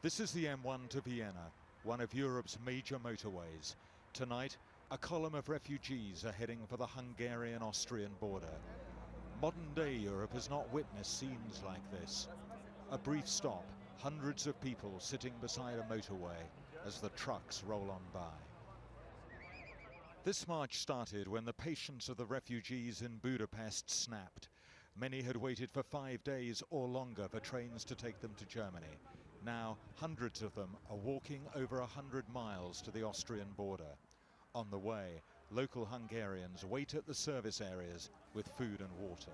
This is the M1 to Vienna, one of Europe's major motorways. Tonight, a column of refugees are heading for the Hungarian-Austrian border. Modern-day Europe has not witnessed scenes like this. A brief stop, hundreds of people sitting beside a motorway as the trucks roll on by. This march started when the patience of the refugees in Budapest snapped. Many had waited for 5 days or longer for trains to take them to Germany. Now, hundreds of them are walking over 100 miles to the Austrian border. On the way, local Hungarians wait at the service areas with food and water.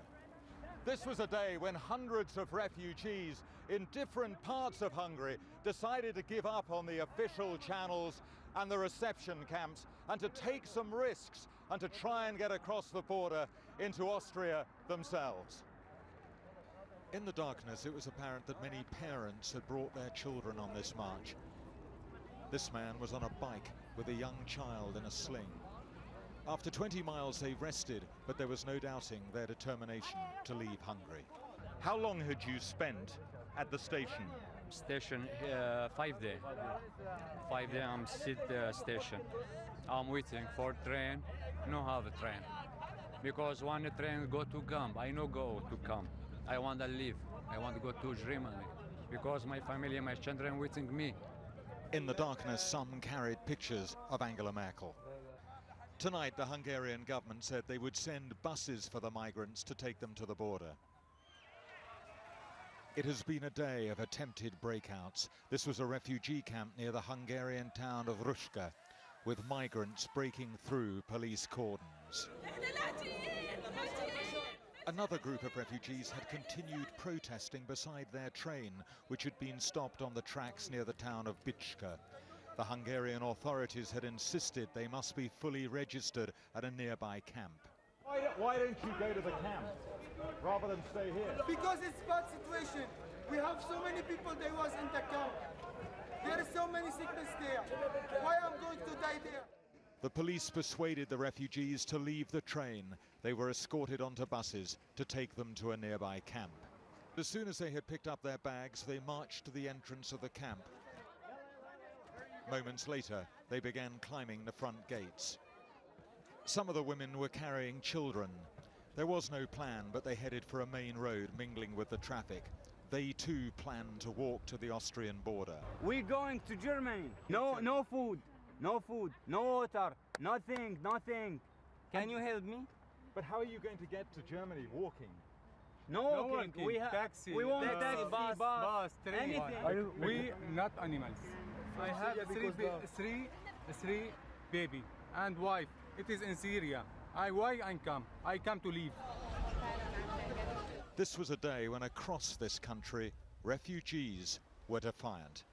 This was a day when hundreds of refugees in different parts of Hungary decided to give up on the official channels and the reception camps and to take some risks and to try and get across the border into Austria themselves. In the darkness, it was apparent that many parents had brought their children on this march. This man was on a bike with a young child in a sling. After 20 miles they rested, but there was no doubting their determination to leave Hungary. How long had you spent at the station? Station 5 days. 5 days I'm sit station. I'm waiting for train, no have a train. Because when the train go to come, I no go to come. I want to leave. I want to go to Germany. Because my family and my children waiting me. In the darkness, some carried pictures of Angela Merkel. Tonight, the Hungarian government said they would send buses for the migrants to take them to the border. It has been a day of attempted breakouts. This was a refugee camp near the Hungarian town of Ruska, with migrants breaking through police cordons. Another group of refugees had continued protesting beside their train, which had been stopped on the tracks near the town of Bicska. The Hungarian authorities had insisted they must be fully registered at a nearby camp. Why don't you go to the camp rather than stay here? Because it's a bad situation. We have so many people that was in the camp. There is so many sickness there. Why am I going to die there? The police persuaded the refugees to leave the train. They were escorted onto buses to take them to a nearby camp. As soon as they had picked up their bags, they marched to the entrance of the camp. Moments later, they began climbing the front gates. Some of the women were carrying children. There was no plan, but they headed for a main road mingling with the traffic. They too planned to walk to the Austrian border. We're going to Germany. No food, no water, nothing. Can you help me? But how are you going to get to Germany walking? No walking. We taxi. We want taxi, bus, train. anything. We not animals. I have three baby and wife. It is in Syria. Why I come? I come to leave. This was a day when across this country, refugees were defiant.